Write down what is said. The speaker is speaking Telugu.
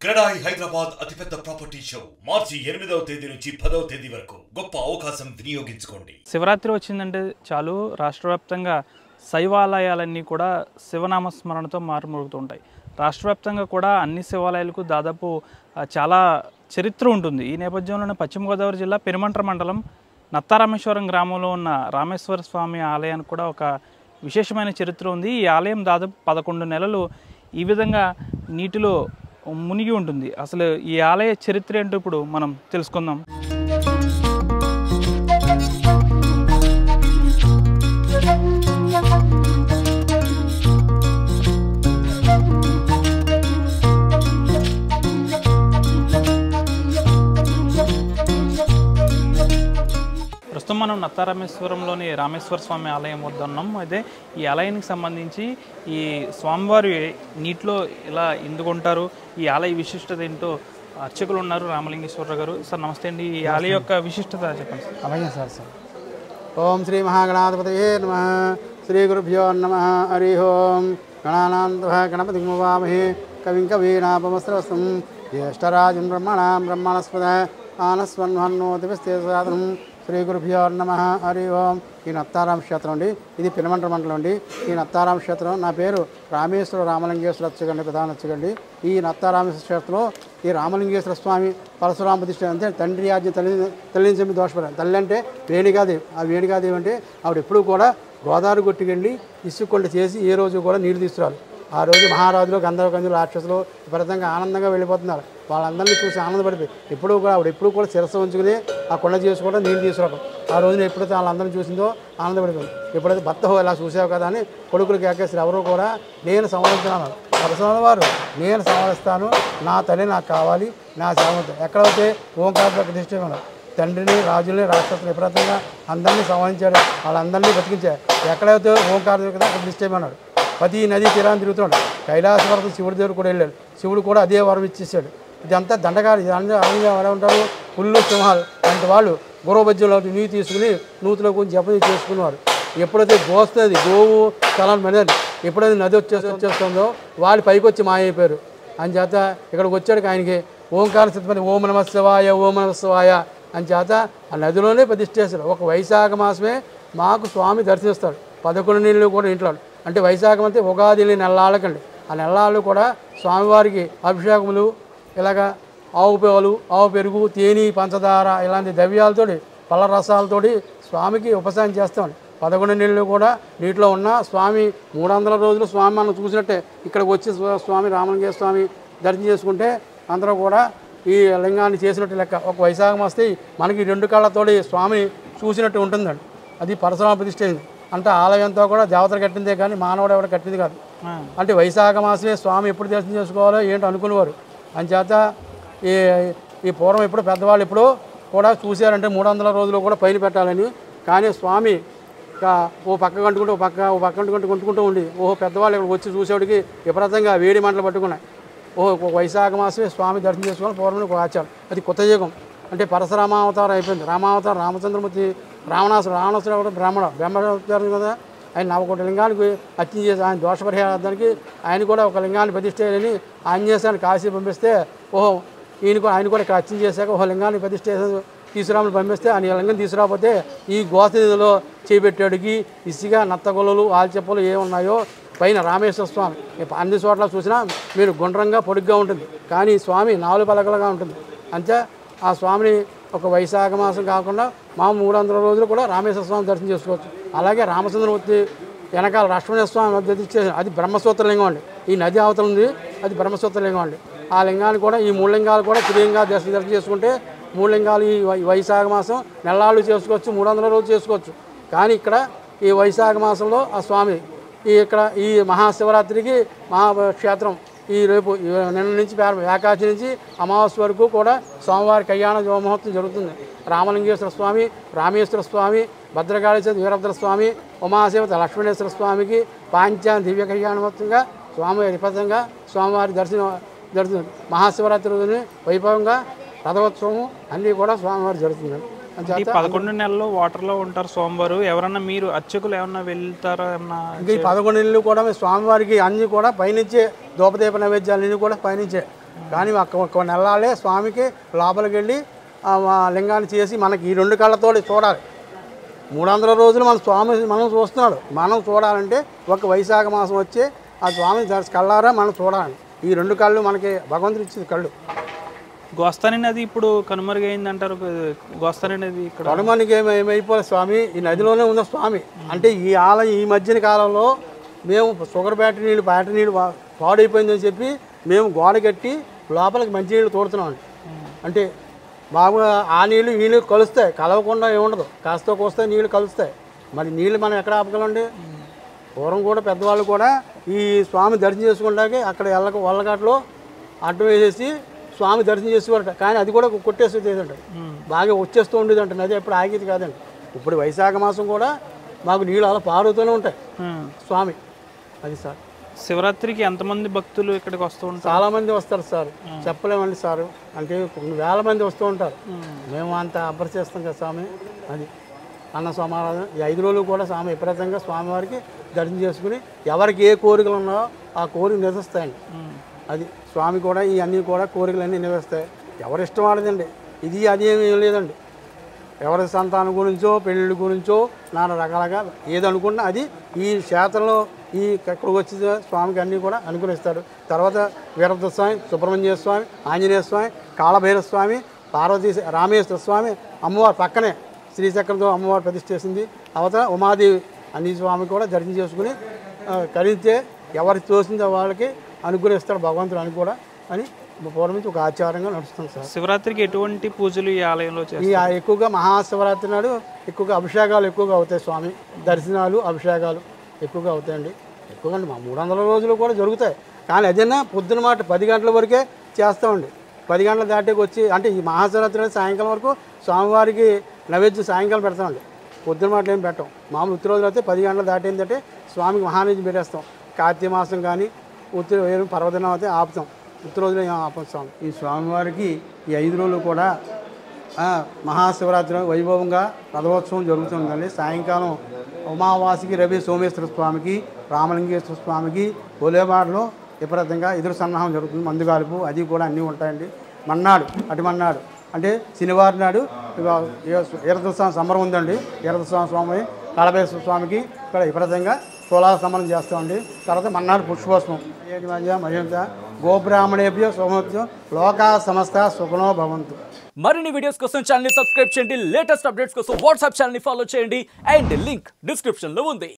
క్రెడాయి హైదరాబాద్ అతిపెద్ద ప్రాపర్టీ షో మార్చి 8వ తేదీ నుంచి 10వ తేదీ వరకు గొప్ప అవకాశం వినియోగించుకోండి. శివరాత్రి వచ్చిందంటే చాలు రాష్ట్రవ్యాప్తంగా శైవాలయాలన్నీ కూడా శివనామ స్మరణతో మారుమోగుతుంటాయి. రాష్ట్రవ్యాప్తంగా కూడా అన్ని శివాలయాలకు దాదాపు చాలా చరిత్ర ఉంటుంది. ఈ నేపథ్యంలోనే పశ్చిమ గోదావరి జిల్లా పెనుమంట్ర మండలం నత్తారామేశ్వరం గ్రామంలో ఉన్న రామేశ్వర స్వామి ఆలయానికి కూడా ఒక విశేషమైన చరిత్ర ఉంది. ఈ ఆలయం దాదాపు 11 నెలలు ఈ విధంగా నీటిలో మునిగి ఉంటుంది. అసలు ఈ ఆలయ చరిత్ర ఏంటో ఇప్పుడు మనం తెలుసుకుందాం. ప్రస్తుతం మనం నత్తారామేశ్వరంలోని రామేశ్వర స్వామి ఆలయం వద్ద ఉన్నాం. అయితే ఈ ఆలయానికి సంబంధించి ఈ స్వామివారి నీటిలో ఇలా ఎందుకుంటారు, ఈ ఆలయ విశిష్టత ఏంటో అర్చకులు ఉన్నారు. రామలింగేశ్వరరావు గారు, సార్ నమస్తే అండి. ఈ ఆలయ యొక్క విశిష్టత చెప్పండి సార్. అలాగే సార్. ఓం శ్రీ మహాగణాధిపతయే నమః. శ్రీ గురుభ్యో నమః. హరి ఓం. గణానాంతః గణపతిం వామహే కవిం కవీనాపమస్రవస్తం జ్యేష్ఠరాజం బ్రహ్మణాం బ్రహ్మణస్పద ఆనస్వన్వన్నోతిపిస్తే సాధనం. శ్రీ గురుభ్యో నమః. హరి ఓం. ఈ నత్తారామ క్షేత్రం అండి, ఇది పెనుమంట్ర మండలం అండి. ఈ నత్తారామ క్షేత్రం, నా పేరు రామేశ్వర రామలింగేశ్వర అర్చకండి, ప్రధాన అర్చకండి. ఈ నత్తారామేశ్వర క్షేత్రంలో ఈ రామలింగేశ్వర స్వామి పరశురామ ప్రతిష్ఠ అంటే తండ్రి ఆజ్ఞ తల్లిని చెంది దోషపడాలి. తల్లి అంటే వేణికాదేవి. ఆ వేణికాదేవి అంటే ఆవిడ ఎప్పుడూ కూడా గోదావరి గొట్టుకెళ్ళి ఇసుక్కొండ చేసి ఏ రోజు కూడా నీరు తీసుకురాలి. ఆ రోజు మహారాజులు గంధర్వకంజులు రాక్షసులు విపరీతంగా ఆనందంగా వెళ్ళిపోతున్నారు. వాళ్ళందరినీ చూసి ఆనందపడిపోయి ఎప్పుడూ కూడా ఆవిడ ఎప్పుడూ కూడా శిరస్సు ఉంచుకుని ఆ కొండ చేసుకోవడం నీళ్ళు తీసుకురావడం. ఆ రోజున ఎప్పుడైతే వాళ్ళందరినీ చూసిందో ఆనందపడిపోయింది. ఎప్పుడైతే భర్త ఇలా చూసావు కదా అని కొడుకులు కేకేసి ఎవరు కూడా నేను సంవరిస్తున్నాను, పరశురాముల వారు నేను సంవరిస్తాను, నా తల్లి నాకు కావాలి, నా సేవంతో ఎక్కడైతే ఓంకార ప్రతిష్ఠ ఉన్నారు. తండ్రిని రాజుల్ని రాక్షసులు విపరీతంగా అందరినీ సంవరించాడు, వాళ్ళందరినీ బతికించారు. ఎక్కడైతే ఓంకార ప్రతిష్ఠ అన్నాడు. ప్రతి నది తీరాన్ని తిరుగుతున్నాడు. కైలాసవరం శివుడి దగ్గర కూడా వెళ్ళాడు. శివుడు కూడా అదే వరం ఇచ్చేసాడు. ఇదంతా దండగారు, ఎలా ఉంటారు, పుల్లు సింహాలు అంటే వాళ్ళు గురవజ్యంలో నీరు తీసుకుని నూతిలో కొంచెం జపం చేసుకునేవారు. ఎప్పుడైతే గోస్తుంది గోవు స్థలాన్ని పడినది, ఎప్పుడైతే నది వచ్చేస్తుందో వాళ్ళు పైకి వచ్చి మాయైపోయారు. అని చేత ఇక్కడికి వచ్చాడు. ఆయనకి ఓంకార సిద్ధపడి ఓం నమః శివాయ ఓం నమః శివాయ అని చేత ఆ నదిలోనే ప్రతిష్ఠ చేశారు. ఒక వైశాఖ మాసమే మాకు స్వామి దర్శిస్తాడు. 11 నెలలు కూడా ఇంట్లో అంటే వైశాఖం అంటే ఉగాది నెలలాళ్ళకండి. ఆ నెలలాళ్ళు కూడా స్వామివారికి అభిషేకములు, ఇలాగా ఆవు పాలు, ఆవు పెరుగు, తేనె, పంచదార ఇలాంటి ద్రవ్యాలతోటి పళ్ళ రసాలతోటి స్వామికి ఉపశమనం చేస్తామండి. 11 నెలలు కూడా నీటిలో ఉన్న స్వామి 300 రోజులు స్వామి మనం చూసినట్టే ఇక్కడికి వచ్చి స్వామి రామలింగేశ్వర స్వామి దర్శనం చేసుకుంటే అందరూ కూడా ఈ లింగాన్ని చేసినట్టు లెక్క. ఒక వైశాఖం వస్తే మనకి 2 కళ్ళతోటి స్వామిని చూసినట్టు ఉంటుందండి. అది పరశురామ ప్రతిష్ఠ అయింది. అంటే ఆలయంతో కూడా దేవతలు కట్టిందే కానీ మానవుడు ఎవరు కట్టింది కాదు. అంటే వైశాఖ మాసమే స్వామి ఎప్పుడు దర్శనం చేసుకోవాలో ఏంటో అనుకునేవారు. అంచేత ఈ పూర్వం ఎప్పుడు పెద్దవాళ్ళు ఎప్పుడో కూడా చూశారంటే 300 రోజులు కూడా పైన పెట్టాలని. కానీ స్వామి ఓ పక్క కంటుకుంటూ ఓ పక్క కొట్టుకుంటూ ఉండి పెద్దవాళ్ళు ఇక్కడ వచ్చి చూసేవాడికి విపరీతంగా వేడి మంటలు పట్టుకున్నాయి. వైశాఖ మాసమే స్వామి దర్శనం చేసుకోవాలి పూర్వం ఒక ఆచారం. అది కొత్త యుగం. అంటే పరశురామావతారం అయిపోయింది. రామావతారం రామచంద్రమూర్తి రావణాసుడు ఎవరు బ్రహ్మచారం కదా. ఆయన 1 లింగానికి అర్చన చేసి ఆయన దోషపరిహారానికి ఆయన కూడా ఒక లింగాన్ని ప్రతిష్ఠ చేయాలని ఆంజనేయుని కాశీ పంపిస్తే ఆయన కూడా ఇక్కడ అర్చన చేశాక ఒక లింగాన్ని ప్రతిష్ఠ చేసి తీసుకురామని పంపిస్తే ఆయన లింగం తీసుకురాకపోతే ఈ గోసనిధిలో చేపెట్టాడికి ఇసుక నత్తగొల్లలు ఆల్చెప్పలు ఏమున్నాయో పైన రామేశ్వర స్వామి అన్ని చోట్ల చూసినా మీరు గుండ్రంగా పొడుగ్గా ఉంటుంది, కానీ స్వామి 4 పలకలుగా ఉంటుంది. అంతే ఆ స్వామిని ఒక వైశాఖ మాసం కాకుండా 300 రోజులు కూడా రామేశ్వర స్వామి దర్శనం చేసుకోవచ్చు. అలాగే రామచంద్రమూర్తి వెనకాల లక్ష్మణ స్వామి దర్శించేసి అది బ్రహ్మసూత్రలింగం అండి. ఈ నది అవతల ఉంది, అది బ్రహ్మసూత్రలింగం అండి. ఆ లింగాన్ని కూడా ఈ 3 లింగాలు కూడా త్రిలింగా దర్శనం చేసుకుంటే 3 లింగాలు ఈ వైశాఖ మాసం నెలలు చేసుకోవచ్చు, 300 రోజులు చేసుకోవచ్చు. కానీ ఇక్కడ ఈ వైశాఖ మాసంలో ఆ స్వామి ఇక్కడ ఈ మహాశివరాత్రికి మహాక్షేత్రం ఈ రేపు నిన్న నుంచి ఏకాదశి నుంచి అమావాస్య వరకు కూడా స్వామివారి కళ్యాణ మహోత్సవం జరుగుతుంది. రామలింగేశ్వర స్వామి, రామేశ్వర స్వామి, భద్రకాళేశ్వర వీరభద్ర స్వామి, ఉమాశివత లక్ష్మణేశ్వర స్వామికి పాంచాన దివ్య కళ్యాణ మహోత్సవంగా స్వామి విపరీతంగా స్వామివారి దర్శనం మహాశివరాత్రి రోజుని వైభవంగా రథోత్సవం అన్నీ కూడా స్వామివారి జరుగుతుంది. 11 నెలలు వాటర్లో ఉంటారు స్వామివారు. ఎవరన్నా మీరు అర్చకులు ఏమన్నా వెళ్తారా? ఈ 11 నెలలు కూడా స్వామివారికి అన్నీ కూడా పైనుంచే ధూపదీప నైవేద్యాలన్నీ కూడా పైనుంచే కానీ ఒక్క నెలలే స్వామికి లోపలికి వెళ్ళి లింగాన్ని చేసి మనకి ఈ 2 కళ్ళతో చూడాలి. 300 రోజులు మన స్వామి మనం చూస్తున్నాడు. మనం చూడాలంటే ఒక వైశాఖ మాసం వచ్చి ఆ స్వామిని కళ్ళారా మనం చూడాలి. ఈ 2 కళ్ళు మనకి భగవంతుడు ఇచ్చింది కళ్ళు. గోస్తాని నది ఇప్పుడు కనుమరుగైంది అంటారు. గోస్తాని నది ఇక్కడ కనుమరుగు ఏమైపోలే స్వామి, ఈ నదిలోనే ఉన్న స్వామి. అంటే ఈ ఆలయం ఈ మధ్యన కాలంలో మేము షుగర్ బ్యాటరీ నీళ్ళు పాడైపోయిందని చెప్పి మేము గోడ కట్టి లోపలికి మంచి నీళ్ళు తోడుతున్నాం. అంటే బాగా ఆ నీళ్ళు ఈ నీళ్ళు కలుస్తాయి, కలవకుండా ఏముండదు. కాస్త కోస్తే నీళ్ళు కలుస్తాయి. మరి నీళ్ళు మనం ఎక్కడ ఆపగలండి? పూర్వం కూడా పెద్దవాళ్ళు కూడా ఈ స్వామి దర్శనం చేసుకుంటాకే అక్కడ వల్లఘాట్లో అడ్డం వేసేసి స్వామి దర్శనం చేసేవారట. కానీ అది కూడా కొట్టేసేదంట, బాగా వచ్చేస్తూ ఉండేదంట. నది ఎప్పుడు ఆగేది కాదండి. ఇప్పుడు వైశాఖ మాసం కూడా మాకు నీళ్ళు అలా పారుతూనే ఉంటాయి స్వామి. అది సార్. శివరాత్రికి ఎంతమంది భక్తులు ఇక్కడికి వస్తూ ఉంటారు? చాలామంది వస్తారు సార్, చెప్పలేమండి సార్. అంటే కొన్ని వేల మంది వస్తూ ఉంటారు. మేము అంత అబ్బరి చేస్తాం కదా స్వామి. అది అన్న సమారాధన ఈ 5 రోజులు కూడా స్వామి విపరీతంగా స్వామివారికి దర్శనం చేసుకుని ఎవరికి ఏ కోరికలు ఉన్నాయో ఆ కోరిక నివసిస్తాయండి. అది స్వామి కూడా ఈ అన్నీ కూడా కోరికలన్నీ నివసిస్తాయి. ఎవరి ఇష్టం వాడదండి. ఇది అది ఏమీ లేదండి. ఎవరి సంతానం గురించో పెళ్ళిళ్ళ గురించో నానా రకాలుగా ఏదనుకున్నా అది ఈ క్షేత్రంలో ఈ ఎక్కడికి వచ్చి స్వామికి అన్నీ కూడా అనుగ్రహిస్తారు. తర్వాత వీరభద్ర స్వామి, సుబ్రహ్మణ్య స్వామి, ఆంజనేయ స్వామి, కాళభైరవ స్వామి, పార్వతీ రామేశ్వర స్వామి, అమ్మవారు పక్కనే శ్రీచక్రంతో అమ్మవారు ప్రతిష్ఠిస్తుంది. అవతల ఉమాదేవి అన్ని స్వామి కూడా దర్శనం చేసుకుని కలిగితే ఎవరికి తోసిందో వాళ్ళకి అనుగ్రహిస్తాడు భగవంతుడు అని కూడా అని పూర్వం నుంచి ఒక ఆచారంగా నడుస్తుంది సార్. శివరాత్రికి ఎటువంటి పూజలు ఈ ఆలయంలో చేస్తారు? ఎక్కువగా మహాశివరాత్రి నాడు ఎక్కువగా అభిషేకాలు ఎక్కువగా అవుతాయి స్వామి. దర్శనాలు అభిషేకాలు ఎక్కువగా అవుతాయండి. ఎక్కువగా 300 రోజులు కూడా జరుగుతాయి. కానీ అదైనా పొద్దున మాట 10 గంటల వరకే చేస్తామండి. 10 గంటల దాటికి వచ్చి అంటే ఈ మహాశివరాత్రి సాయంకాలం వరకు స్వామివారికి నైవేద్యం సాయంకాలం పెడతామండి. పొద్దున మాటలు ఏం పెట్టాం. మామూలు ఉత్తి రోజులు అయితే 10 గంటలు దాటిందంటే స్వామికి మహానైవేద్యం పెట్టేస్తాం. కార్తీక మాసం కానీ పర్వదినం అయితే ఆపుతాం. ఉత్తి రోజులు ఏం ఆపస్తాం. ఈ స్వామివారికి ఈ 5 రోజులు కూడా మహాశివరాత్రి వైభవంగా రథోత్సవం జరుగుతుందండి. సాయంకాలం ఉమావాసికి రవి సోమేశ్వర స్వామికి, రామలింగేశ్వర స్వామికి బోలేబాడులో విపరీతంగా ఎదురు సన్నాహం జరుగుతుంది. మందుగాలుపు అది కూడా అన్నీ ఉంటాయండి. మన్నాడు మన్నాడు అంటే శనివారం నాడు వీరభద్రస్వామి సంబరం ఉందండి. వీరభద్రస్వామి స్వామి, కాళభైరవ స్వామికి ఇక్కడ విపరీతంగా తులా సంబరం చేస్తామండి. తర్వాత మన్నాడు పుష్పోత్సవం. మహిళ గోబ్రాహ్మణేభ్య సోమత్యం లోకా సమస్త సుఖనో భవంతు. మరిన్ని వీడియోస్ కోసం ఛానల్ ని సబ్స్క్రైబ్ చేయండి. లేటెస్ట్ అప్డేట్స్ కోసం వాట్సాప్ ఛానల్ ని ఫాలో చేయండి. అండ్ లింక్ డిస్క్రిప్షన్ లో ఉంది.